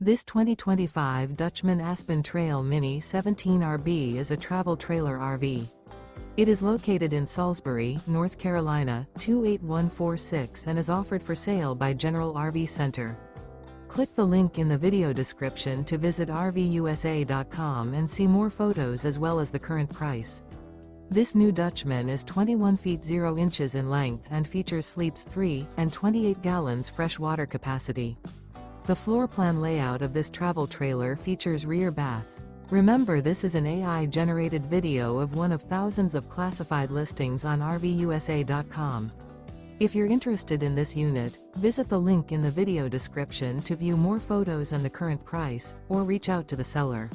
This 2025 Dutchmen Aspen Trail Mini 17RB is a travel trailer RV. It is located in Salisbury, North Carolina, 28146 and is offered for sale by General RV Center. Click the link in the video description to visit RVUSA.com and see more photos as well as the current price. This new Dutchman is 21 feet 0 inches in length and features sleeps 3 and 28 gallons fresh water capacity. The floor plan layout of this travel trailer features rear bath. Remember, this is an AI-generated video of one of thousands of classified listings on RVUSA.com. If you're interested in this unit, visit the link in the video description to view more photos and the current price, or reach out to the seller.